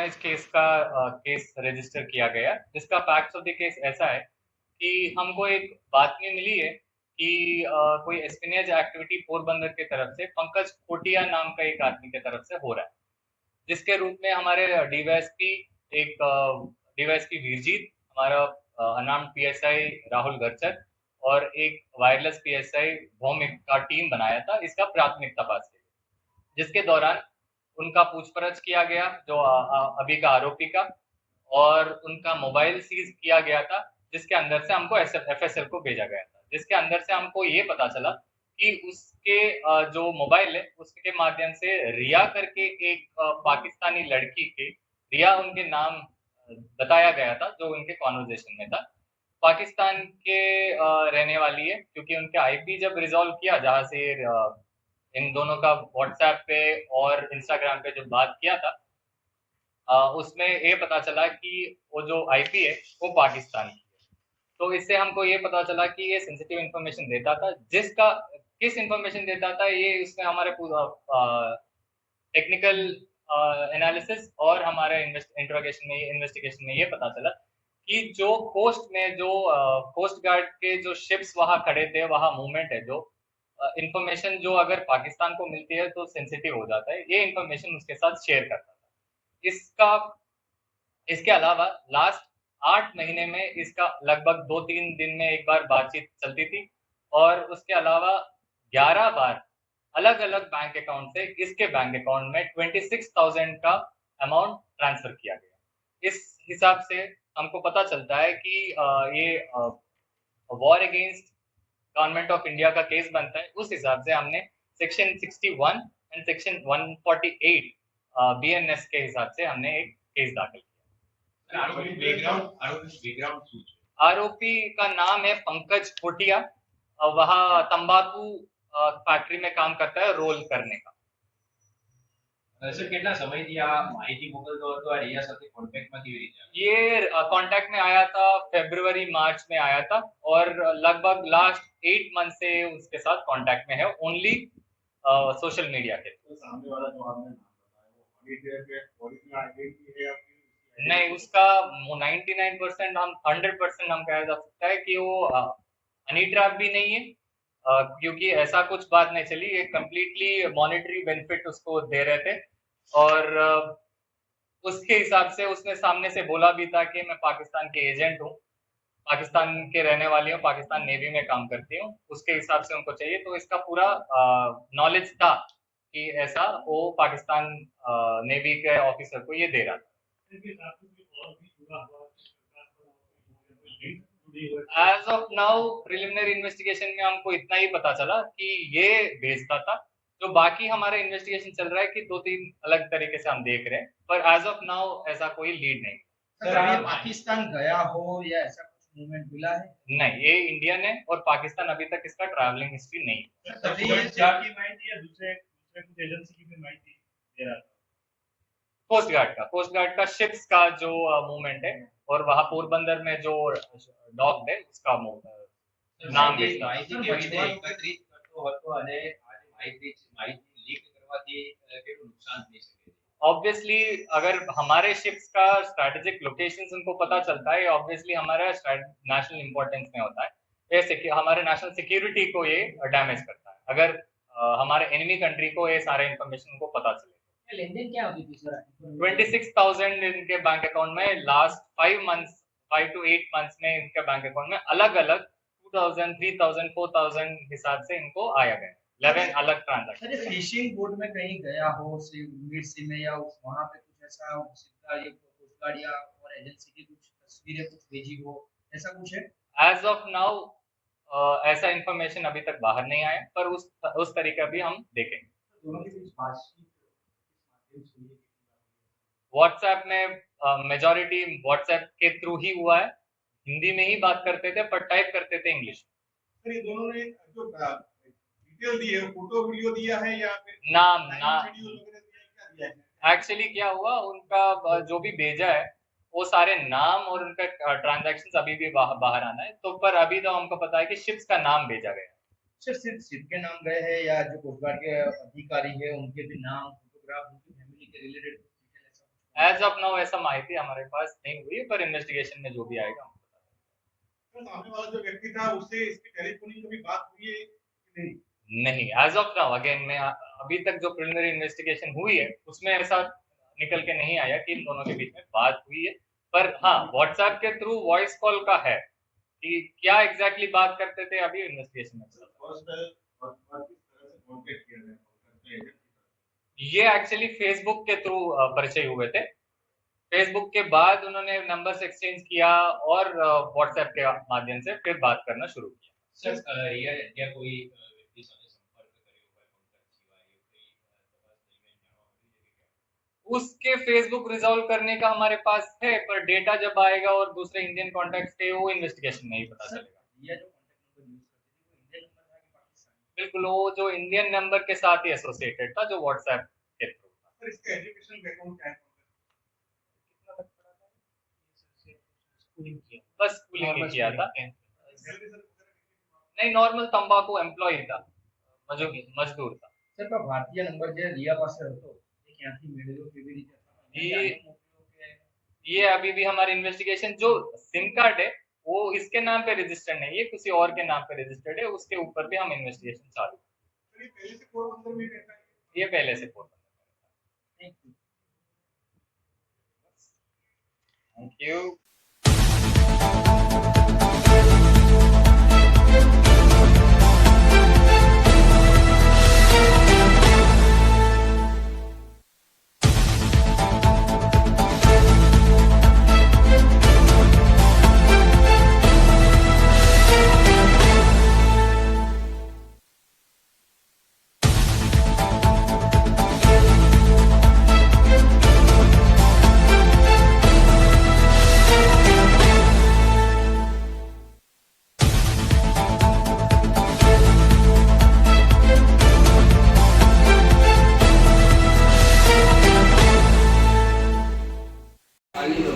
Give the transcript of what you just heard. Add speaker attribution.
Speaker 1: स्पियोनेज case register किया गया, जिसका फैक्ट्स ऑफ द केस ऐसा है कि हमको एक बातमी मिली है कि कोई स्पियोनेज एक्टिविटी पोरबंदर की तरफ से पंकज कोटिया नाम का एक आदमी की तरफ से हो रहा है, जिसके रूप में हमारे डीवाईएसपी वीरजीत, हमारा अनाम पीएसआई राहुल गरचर और एक वायरलेस पीएसआई भौमिक का टीम बनाया था इसका प्राथमिक तपास के लिए, जिसके दौरान उनका पूछपरछ किया गया जो अभी का आरोपी का, और उनका मोबाइल सीज किया गया था, जिसके अंदर से हमको एफएसएल को भेजा गया था, जिसके अंदर से हमको ये पता चला कि उसके जो मोबाइल है उसके माध्यम से रिया करके एक पाकिस्तानी लड़की के, रिया उनके नाम बताया गया था जो उनके कॉन्वर्जेशन में था, पाकिस्तान के रहने वाली है, क्योंकि उनके आईपी जब रिजॉल्व किया जहां से इन दोनों का व्हाट्सएप पे और इंस्टाग्राम पे जो बात किया था, उसमें ये पता चला कि वो जो आईपी है वो पाकिस्तान की है। तो इससे हमको ये पता चला कि ये सेंसिटिव इन्फॉर्मेशन देता था, जिसका किस इन्फॉर्मेशन देता था ये इसमें हमारे पूरा टेक्निकल एनालिसिस और हमारे इन्वेस्टिगेशन में ये पता चला कि जो कोस्ट गार्ड के जो शिप्स वहां खड़े थे, वहां मूवमेंट है, जो इन्फॉर्मेशन जो अगर पाकिस्तान को मिलती है तो सेंसिटिव हो जाता है, ये इन्फॉर्मेशन उसके साथ शेयर करता था। इसके अलावा लास्ट 8 महीने में इसका लगभग 2-3 दिन में एक बार बातचीत चलती थी, और उसके अलावा 11 बार अलग अलग बैंक अकाउंट से इसके बैंक अकाउंट में 26,000 का अमाउंट ट्रांसफर किया गया। इस हिसाब से हमको पता चलता है कि ये war against government of India का केस बनता है। उस हिसाब से हमने सेक्शन 61 एंड सेक्शन 148 बीएनएस के हिसाब से हमने एक केस दाखिल किया। आरोपी का नाम है पंकज कोटिया, वह तंबाकू फैक्ट्री में काम करता है रोल करने का।
Speaker 2: सर કેટલા સમયથી આ માહિતી મોકલતો હતો, આ રિયા સાથે કોન્ટેક્ટમાં કેવી રીતે આવ્યો?
Speaker 1: ये कांटेक्ट में आया था फरवरी मार्च में आया था, और लगभग लास्ट 8 मंथ से उसके साथ कांटेक्ट में है, ओनली सोशल मीडिया के।
Speaker 3: तो सामने वाला जो आपने नाम बताया वो हनी के ओरिजिनल आइडेंटिटी है आपकी?
Speaker 1: नहीं, उसका 99% हम 100% हम कहा जा सकता है कि वो हनी ट्रैप भी नहीं है, क्योंकि ऐसा कुछ बात नहीं चली, ये कंप्लीटली मॉनेटरी बेनिफिट उसको दे रहे थे, और उसके हिसाब से उसने सामने से बोला भी था कि मैं पाकिस्तान के एजेंट हूँ, पाकिस्तान के रहने वाली हूँ, पाकिस्तान नेवी में काम करती हूँ, उसके हिसाब से उनको चाहिए। तो इसका पूरा नॉलेज था कि ऐसा वो पाकिस्तान नेवी के ऑफिसर को ये दे रहा था। As of now preliminary investigation में हमको इतना ही पता चला कि ये बेचता था, जो बाकी हमारा इन्वेस्टिगेशन चल रहा है कि 2-3 अलग तरीके से हम देख रहे हैं, पर एज ऑफ नाउ ऐसा कोई लीड नहीं।
Speaker 4: सर ये पाकिस्तान गया हो या ऐसा कुछ मूवमेंट मिला है?
Speaker 1: नहीं, ये इंडियन है और पाकिस्तान अभी तक इसका ट्रैवलिंग हिस्ट्री नहीं है।
Speaker 3: दूसरे कुछ एजेंसी की भी माहिती दे रहा था?
Speaker 1: कोस्ट गार्ड का शिप्स का जो मूवमेंट है, और वहां पोरबंदर में जो डॉक है उसका नाम
Speaker 2: માહિતી કેવી રીતે એકત્રિત કરતો હતો અને આ માહિતી લીક કરવાથી કેટલું નુકસાન થઈ શકે?
Speaker 1: ऑब्वियसली अगर हमारे शिप्स का स्ट्रेटेजिक लोकेशंस उनको पता चलता है, ऑब्वियसली हमारा नेशनल इंपॉर्टेंस में होता है, ये हमारे नेशनल सिक्योरिटी को ये डैमेज करता है अगर हमारे एनिमी कंट्री को ये सारे इंफॉर्मेशन को पता चले।
Speaker 4: लेन-देन क्या होती थी सर?
Speaker 1: 26,000 इनके बैंक अकाउंट में लास्ट 5 to 8 मंथ्स में इनके बैंक अकाउंट में अलग-अलग 2,000, 3,000, 4,000 हिसाब से इनको आया गया 11 अलग ट्रांजैक्शन।
Speaker 4: सर फिशिंग बोट में कहीं गया हो मिड सी में, या वहां पे कुछ ऐसा सिक्का ये कोस्ट गार्ड या और एजेंसी की कुछ तस्वीरें कुछ भेजी हो, ऐसा कुछ है?
Speaker 1: एज ऑफ नाउ ऐसा इंफॉर्मेशन अभी तक बाहर नहीं आया, पर उस तरीका भी हम देखेंगे।
Speaker 3: दोनों के बीच बातचीत
Speaker 1: व्हाट्सएप में मेजॉरिटी व्हाट्सएप के थ्रू ही हुआ है, हिंदी में ही बात करते थे पर टाइप करते थे इंग्लिश।
Speaker 3: सर ये दोनों ने जो डिटेल दी है, फोटो वीडियो दिया है या फिर
Speaker 1: नाम
Speaker 3: शेड्यूल वगैरह दिया है?
Speaker 1: एक्चुअली क्या हुआ, उनका जो भी भेजा है वो सारे नाम और उनका ट्रांजैक्शंस अभी भी बाहर आना है, तो पर अभी तो हमको पता है कि शिप्स का नाम भेजा गया।
Speaker 4: सर सिर्फ शिप के नाम गए हैं या जो कोस्ट गार्ड के अधिकारी है उनके भी नाम, फोटोग्राफ, उनकी फैमिली के रिलेटेड?
Speaker 1: एज ऑफ नाउ ऐसा माहिती हमारे पास नहीं हुई है, पर इन्वेस्टिगेशन में जो भी आएगा हम बता
Speaker 3: सर, सामने वाला जो व्यक्ति था उससे इसकी टेलीफोनिक कभी बात हुई है कि नहीं?
Speaker 1: देंगे। नहीं, एज ऑफ नाउ अगेन मैं अभी तक जो प्रिलिमिनरी इन्वेस्टिगेशन हुई है उसमें ऐसा निकल के नहीं आया कि इन दोनों के बीच में बात हुई है। पर हाँ, व्हाट्सएप के थ्रू वॉइस कॉल का है कि क्या एग्जैक्टली बात करते थे, अभी इन्वेस्टिगेशन में चल रहा है।
Speaker 3: फर्स्ट और किस तरह से कांटेक्ट किया गया कॉन्फ्रेंस में एजेंट?
Speaker 1: ये एक्चुअली फेसबुक के थ्रू परिचय हुए थे। फेसबुक के बाद उन्होंने नंबर्स एक्सचेंज किया और व्हाट्सएप के माध्यम से फिर बात करना शुरू किया।
Speaker 2: सर रियल इंडिया कोई व्यक्ति સાથે સંપર્ક કર્યો હોય કોન્ટેક્ટ સિવાય એ કઈ તપાસ દરમિયાન જાણવા મળ્યું છે કે કેમ?
Speaker 1: उसके फेसबुक रिजॉल्व करने का हमारे पास है, पर डेटा जब आएगा और दूसरे इंडियन कॉन्टैक्ट्स के वो इन्वेस्टिगेशन में ही पता
Speaker 4: सर
Speaker 1: चलेगा।
Speaker 4: ये जो कॉन्टैक्ट नंबर यूज करते थे वो इंडियन नंबर था कि पाकिस्तानी?
Speaker 1: बिल्कुल, वो जो इंडियन नंबर के साथ ही एसोसिएटेड था, जो व्हाट्सएप के थ्रू था।
Speaker 3: सर, इसका एजुकेशन बैकग्राउंड क्या है?
Speaker 1: कितना तक पढ़ा था? स्कूलिंग किया, बस स्कूलिंग ही किया था।
Speaker 3: सैलरी सर वगैरह कितनी?
Speaker 1: नहीं, नॉर्मल तंबाकू एम्प्लॉय था, मजदूर था।
Speaker 4: સર તો ભારતીય નંબર જે રિયા પાસે હતો એ ક્યાંથી મેળવ્યો કેવી રીતે
Speaker 1: ये अभी भी हमारी इन्वेस्टिगेशन, जो सिम कार्ड है वो इसके नाम पे रजिस्टर्ड नहीं है, किसी और के नाम पे रजिस्टर्ड है, उसके ऊपर भी हम इन्वेस्टिगेशन चालू
Speaker 3: सर, ये पहले से पोरबंदर में रहता है?
Speaker 1: है। ये पहले से portal.
Speaker 4: Thank you
Speaker 1: thank you.
Speaker 4: ખાલી દો